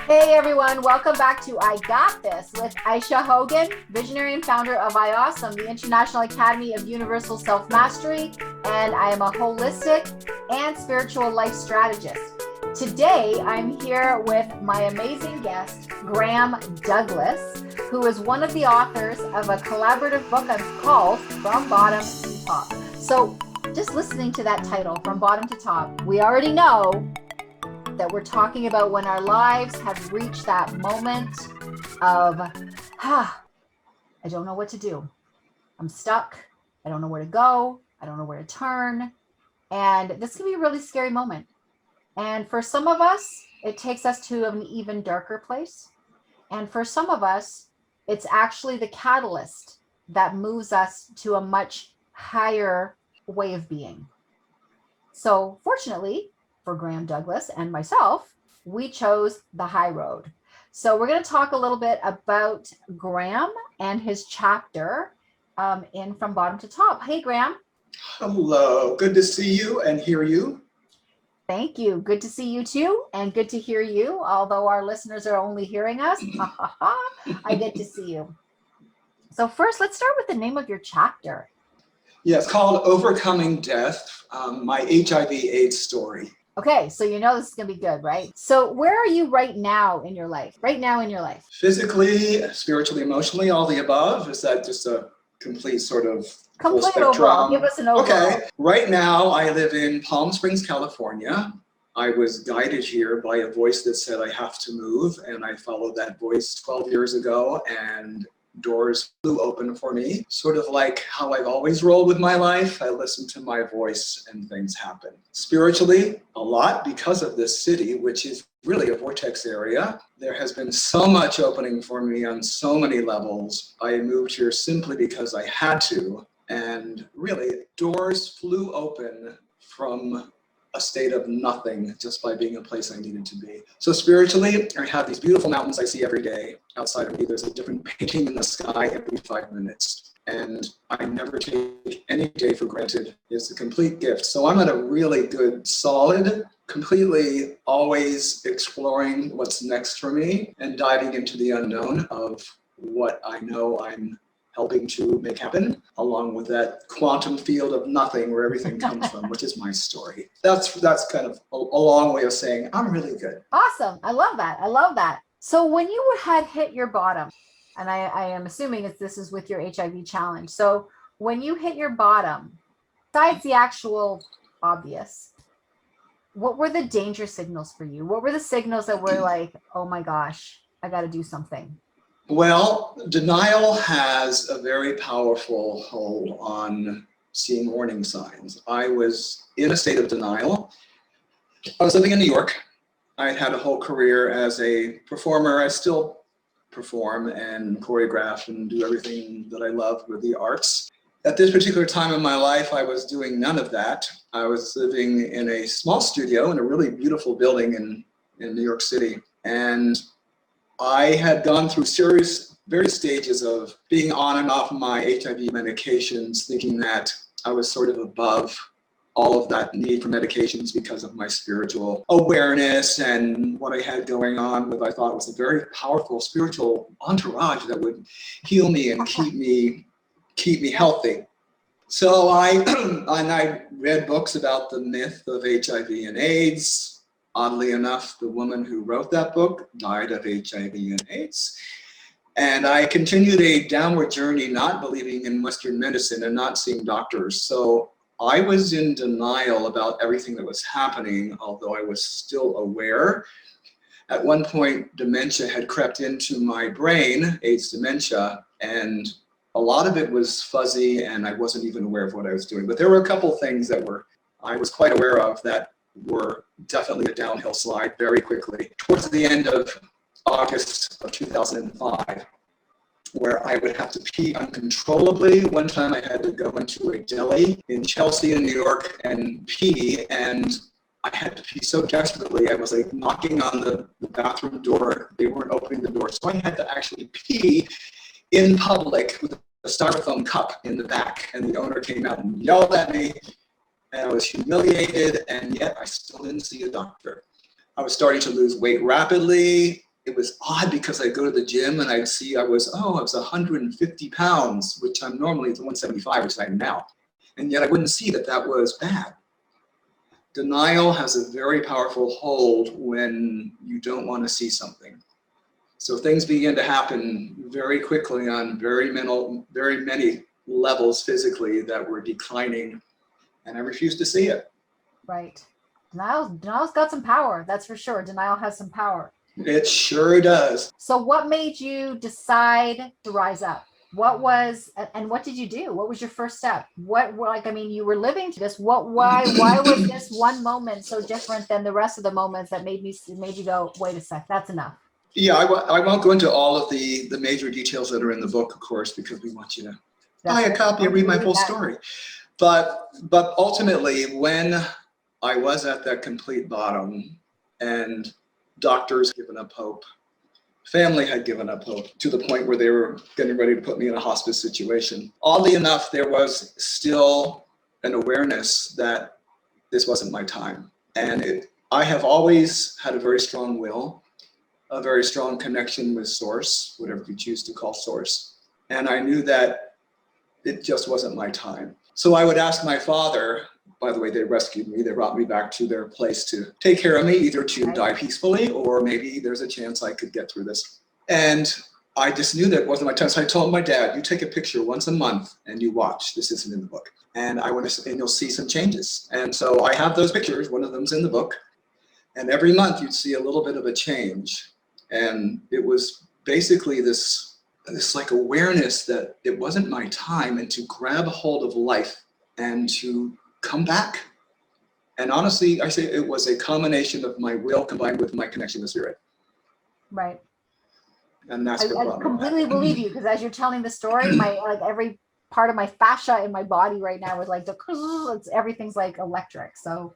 Hey everyone, welcome back to I Got This with Ayse Hogan, visionary and founder of IAUSM, the International Academy of Universal Self-Mastery, and I am a holistic and spiritual life strategist. Today, I'm here with my amazing guest, Graham Douglas, who is one of the authors of a collaborative book called From Bottom to Top. So just listening to that title, From Bottom to Top, we already know that we're talking about when our lives have reached that moment of, I don't know what to do. I'm stuck. I don't know where to go. I don't know where to turn. And this can be a really scary moment. And for some of us, it takes us to an even darker place. And for some of us, it's actually the catalyst that moves us to a much higher way of being. So fortunately, for Graham Douglas and myself, we chose the high road. So we're going to talk a little bit about Graham and his chapter in From Bottom to Top. Hey, Graham. Hello. Good to see you and hear you. Thank you. Good to see you too, and good to hear you. Although our listeners are only hearing us, I get to see you. So first, let's start with the name of your chapter. Yeah, it's called Overcoming Death, my HIV/AIDS story. Okay, so you know this is going to be good, right? So where are you right now in your life? Physically, spiritually, emotionally, all the above? Is that just a complete sort of full spectrum? Overall. Give us an overall. Okay, right now I live in Palm Springs, California. I was guided here by a voice that said I have to move, and I followed that voice 12 years ago, and doors flew open for me. Sort of like how I've always rolled with my life. I listen to my voice and things happen. Spiritually, a lot because of this city, which is really a vortex area. There has been so much opening for me on so many levels. I moved here simply because I had to. And really, doors flew open from a state of nothing just by being a place I needed to be. So spiritually, I have these beautiful mountains I see every day. Outside of me, there's a different painting in the sky every 5 minutes. And I never take any day for granted. It's a complete gift. So I'm at a really good, solid, completely always exploring what's next for me and diving into the unknown of what I know I'm helping to make happen, along with that quantum field of nothing where everything comes from, which is my story. That's kind of a long way of saying I'm really good. Awesome. I love that. So when you had hit your bottom, and I am assuming this is with your HIV challenge. So when you hit your bottom, besides the actual obvious, what were the danger signals for you? What were the signals that were like, oh my gosh, I got to do something? Well, denial has a very powerful hold on seeing warning signs. I was in a state of denial. I was living in New York. I had a whole career as a performer. I still perform and choreograph and do everything that I love with the arts. At this particular time in my life, I was doing none of that. I was living in a small studio in a really beautiful building in New York City. And I had gone through various stages of being on and off my HIV medications, thinking that I was sort of above all of that need for medications because of my spiritual awareness and what I had going on with, I thought was a very powerful spiritual entourage that would heal me and keep me healthy. So I read books about the myth of HIV and AIDS. Oddly enough, the woman who wrote that book died of HIV and AIDS. And I continued a downward journey, not believing in Western medicine and not seeing doctors. So I was in denial about everything that was happening, although I was still aware. At one point, dementia had crept into my brain, AIDS dementia, and a lot of it was fuzzy and I wasn't even aware of what I was doing. But there were a couple things that I was quite aware of that were definitely a downhill slide very quickly. Towards the end of August of 2005, where I would have to pee uncontrollably. One time I had to go into a deli in Chelsea in New York and pee, and I had to pee so desperately. I was like knocking on the bathroom door. They weren't opening the door. So I had to actually pee in public with a styrofoam cup in the back. And the owner came out and yelled at me. And I was humiliated, and yet I still didn't see a doctor. I was starting to lose weight rapidly. it was odd because I'd go to the gym and I'd see I was 150 pounds, which I'm normally 175, which I am now. And yet I wouldn't see that that was bad. Denial has a very powerful hold when you don't want to see something. So things begin to happen very quickly on very many levels physically that were declining, and I refused to see it. Right. Denial's got some power, that's for sure. Denial has some power. It sure does. So what made you decide to rise up? What did you do? What was your first step? You were living to this. Why was this one moment so different than the rest of the moments that made you go, wait a sec, that's enough? Yeah, I won't go into all of the major details that are in the book, of course, because we want you to buy a copy and read my full story. But ultimately, when I was at that complete bottom and doctors given up hope, family had given up hope to the point where they were getting ready to put me in a hospice situation. Oddly enough, there was still an awareness that this wasn't my time. And I have always had a very strong will, a very strong connection with source, whatever you choose to call source. And I knew that it just wasn't my time. So I would ask my father, by the way, they rescued me. They brought me back to their place to take care of me, either to die peacefully or maybe there's a chance I could get through this. And I just knew that it wasn't my time. So I told my dad, you take a picture once a month and you watch. This isn't in the book. And you'll see some changes. And so I have those pictures. One of them's in the book. And every month you'd see a little bit of a change. And it was basically this like awareness that it wasn't my time, and to grab a hold of life and to come back. And honestly, I say it was a combination of my will combined with my connection with spirit. Right. And that's I completely believe you, because as you're telling the story, every part of my fascia in my body right now is like everything's like electric. So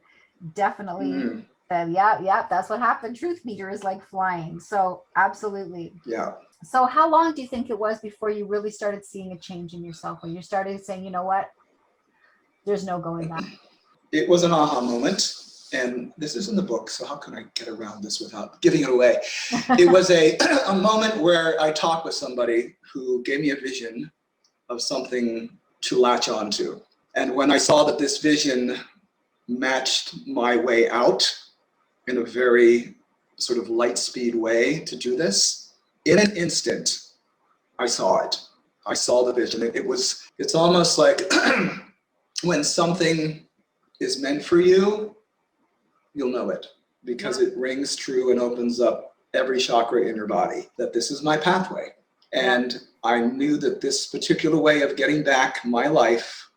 definitely, yeah, that's what happened. Truth meter is like flying. So absolutely. Yeah. So how long do you think it was before you really started seeing a change in yourself, when you started saying, you know what, there's no going back? It was an aha moment. And this is in the book, so how can I get around this without giving it away? It was a moment where I talked with somebody who gave me a vision of something to latch onto. And when I saw that this vision matched my way out in a very sort of light speed way to do this, in an instant, I saw it. I saw the vision. It's almost like when something is meant for you, you'll know it, because it rings true and opens up every chakra in your body, that this is my pathway. And I knew that this particular way of getting back my life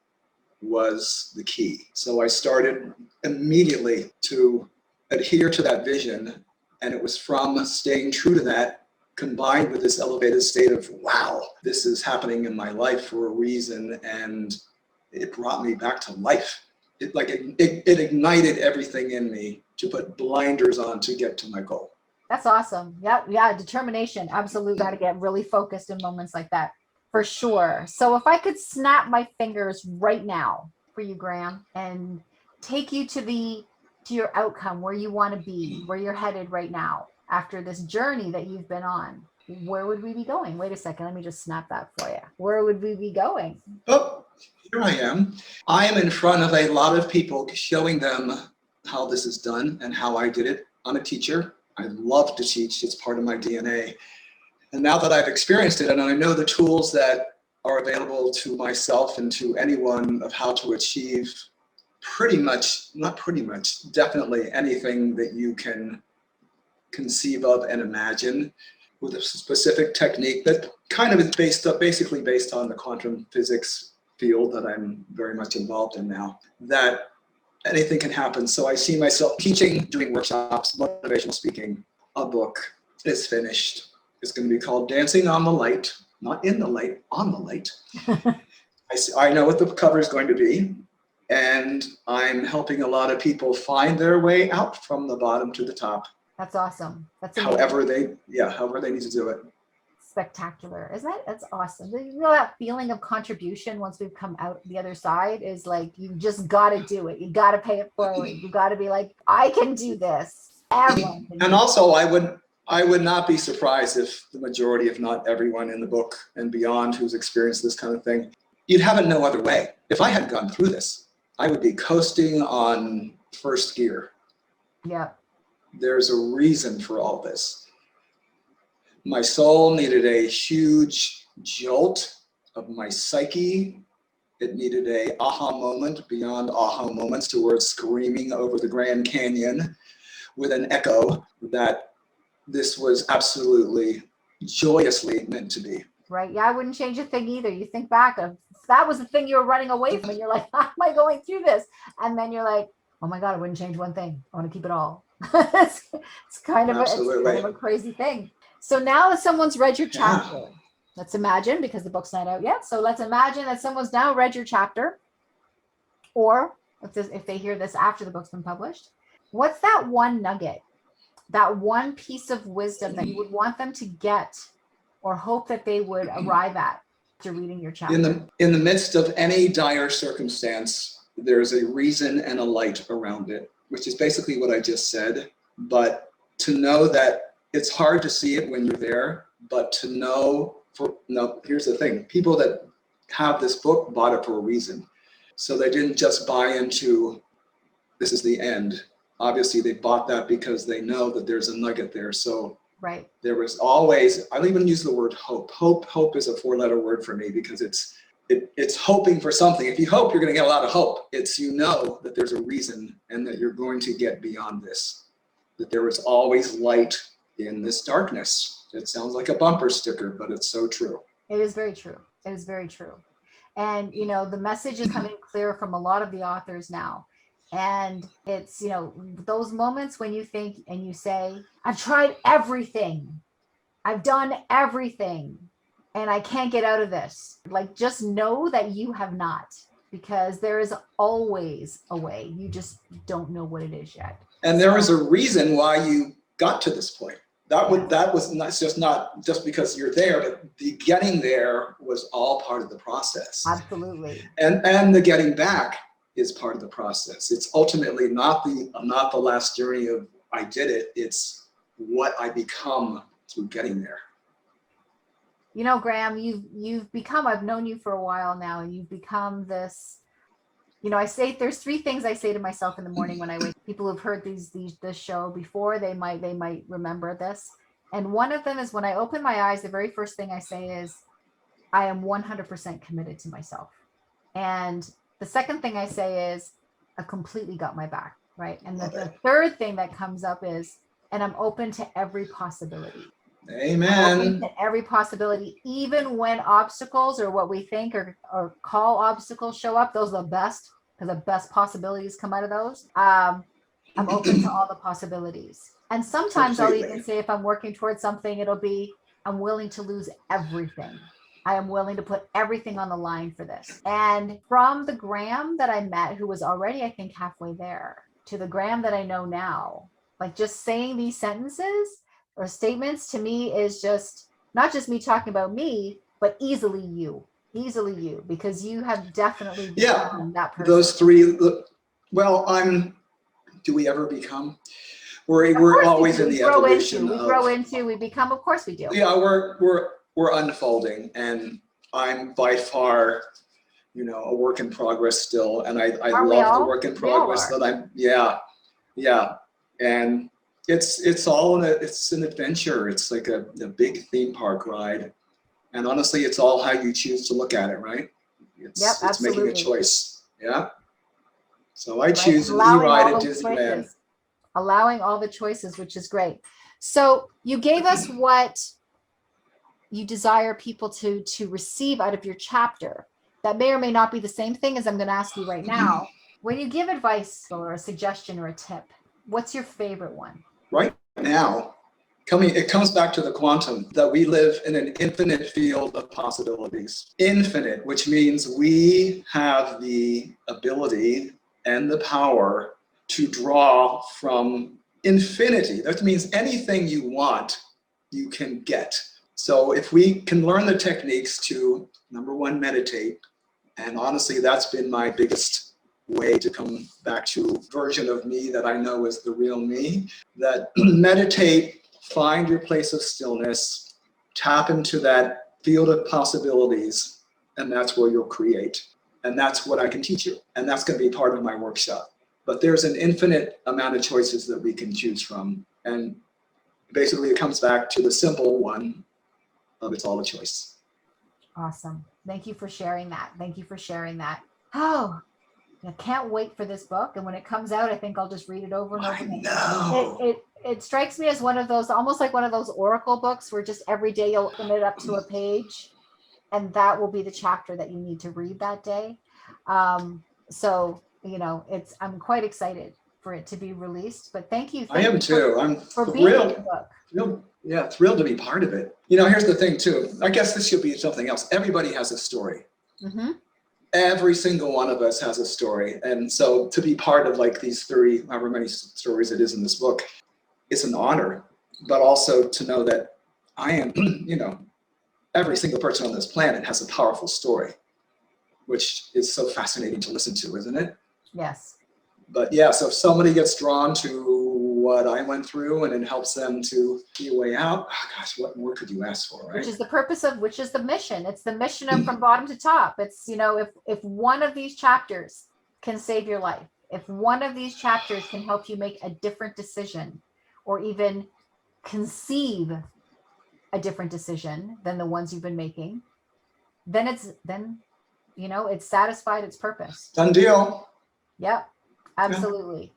was the key. So I started immediately to adhere to that vision. And it was from staying true to that, combined with this elevated state of, wow, this is happening in my life for a reason. And it brought me back to life. It ignited everything in me to put blinders on to get to my goal. That's awesome. Yeah, determination. Absolutely. Got to get really focused in moments like that, for sure. So if I could snap my fingers right now for you, Graham, and take you to your outcome, where you want to be, where you're headed right now after this journey that you've been on, where would we be going? Wait a second, let me just snap that for you. Where would we be going? Oh, here I am. I am in front of a lot of people, showing them how this is done and how I did it. I'm a teacher. I love to teach. It's part of my DNA. And now that I've experienced it and I know the tools that are available to myself and to anyone of how to achieve definitely anything that you can conceive of and imagine, with a specific technique that kind of is basically based on the quantum physics field that I'm very much involved in now, that anything can happen. So I see myself teaching, doing workshops, motivational speaking. A book is finished. It's going to be called Dancing on the Light, not in the light, on the light. I know what the cover is going to be, and I'm helping a lot of people find their way out from the bottom to the top. That's awesome. That's amazing. However they need to do it. Spectacular, isn't it? That's awesome. You know, that feeling of contribution once we've come out the other side is like, you just got to do it. You got to pay it forward. You got to be like, I can do this. Everyone can do and also, I I would not be surprised if the majority, if not everyone in the book and beyond who's experienced this kind of thing, you'd have it no other way. If I had gone through this, I would be coasting on first gear. Yeah. There's a reason for all this. My soul needed a huge jolt of my psyche. It needed a aha moment beyond aha moments towards screaming over the Grand Canyon with an echo that this was absolutely joyously meant to be. Right. Yeah, I wouldn't change a thing either. You think back of that was the thing you were running away from, and you're like, how am I going through this? And then you're like, oh my God, I wouldn't change one thing. I want to keep it all. it's kind of a crazy thing. So now that someone's read your chapter, let's imagine, because the book's not out yet. So let's imagine that someone's now read your chapter, or if they hear this after the book's been published, what's that one nugget, that one piece of wisdom that you would want them to get or hope that they would arrive at after reading your chapter? In the midst of any dire circumstance, there's a reason and a light around it, which is basically what I just said. But to know that it's hard to see it when you're there, but to know, here's the thing, people that have this book bought it for a reason. So they didn't just buy into, this is the end. Obviously they bought that because they know that there's a nugget there. So right. There was always, I don't even use the word hope. Hope is a 4-letter word for me because it's hoping for something. If you hope, you're going to get a lot of hope. It's, you know that there's a reason and that you're going to get beyond this, that there is always light in this darkness. It sounds like a bumper sticker, but it's so true. It is very true. It is very true. And, you know, the message is coming clear from a lot of the authors now. And it's, you know, those moments when you think and you say, I've tried everything. I've done everything and I can't get out of this. Like, just know that you have not, because there is always a way. You just don't know what it is yet. And there is a reason why you got to this point. That was not just because you're there, but the getting there was all part of the process. Absolutely. And the getting back is part of the process. It's ultimately not the last journey of I did it. It's what I become through getting there. You know, Graham, you've become, I've known you for a while now, and you've become this, you know, I say there's 3 things I say to myself in the morning when I wake. People who've heard this show before, they might remember this. And one of them is when I open my eyes, the very first thing I say is, I am 100% committed to myself. And the second thing I say is, I completely got my back, right? And the third thing that comes up is, and I'm open to every possibility. Amen. Every possibility, even when obstacles or what we think or call obstacles show up, those are the best, because the best possibilities come out of those. I'm open to all the possibilities. And sometimes I'll even say, if I'm working towards something, it'll be, I'm willing to lose everything. I am willing to put everything on the line for this. And from the Graham that I met, who was already, I think, halfway there, to the Graham that I know now, like, just saying these sentences or statements to me is just not just me talking about me, but easily you, because you have definitely become that person. Those 3, well, do we ever become? We're always in the evolution. We become, of course we do. Yeah, we're unfolding, and I'm by far, you know, a work in progress still, and I love the work in progress that I'm. Yeah, and it's all it's an adventure. It's like a big theme park ride, and honestly, it's all how you choose to look at it, right? It's making a choice. Yeah. So I choose an e-ride at Disneyland. Allowing all the choices, which is great. So you gave us what you desire people to receive out of your chapter. That may or may not be the same thing as I'm going to ask you right now. When you give advice or a suggestion or a tip, what's your favorite one? Right now, it comes back to the quantum, that we live in an infinite field of possibilities. Infinite, which means we have the ability and the power to draw from infinity. That means anything you want, you can get. So if we can learn the techniques to, number 1, meditate, and honestly, that's been my biggest way to come back to a version of me that I know is the real me, that meditate find your place of stillness, tap into that field of possibilities, and that's where you'll create. And that's what I can teach you. And that's going to be part of my workshop. But there's an infinite amount of choices that we can choose from. And basically it comes back to the simple one of it's all a choice. Awesome. Thank you for sharing that. Thank you for sharing that. Oh, I can't wait for this book. And when it comes out, I think I'll just read it over and over again. know. It strikes me as one of those, almost like one of those oracle books where just every day you'll open it up to a page and that will be the chapter that you need to read that day. So, you know, I'm quite excited for it to be released, but thank you. I am too. I'm for being in the book. Thrilled to be part of it. You know, here's the thing too. I guess this should be something else. Everybody has a story. Mm-hmm. Every single one of us has a story. And so to be part of like these 30, however many stories it is in this book, it's an honor, but also to know that I am, you know, every single person on this planet has a powerful story, which is so fascinating to listen to, isn't it? Yes. But yeah, so if somebody gets drawn to what I went through and it helps them to see a way out, oh gosh, what more could you ask for, right? Which is the mission. It's the mission of from bottom to top. It's, you know, if one of these chapters can save your life, if one of these chapters can help you make a different decision or even conceive a different decision than the ones you've been making, then you know, it's satisfied its purpose. Done deal. Yep, absolutely. Yeah.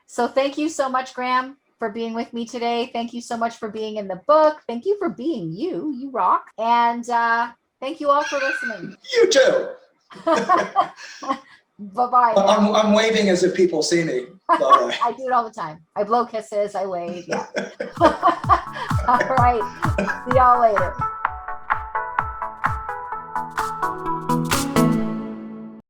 So thank you so much, Graham, for being with me today. Thank you so much for being in the book. Thank you for being you. You rock. And thank you all for listening. You too. Bye-bye. I'm waving as if people see me. Bye-bye. I do it all the time. I blow kisses. I wave. Yeah. All right. See y'all later.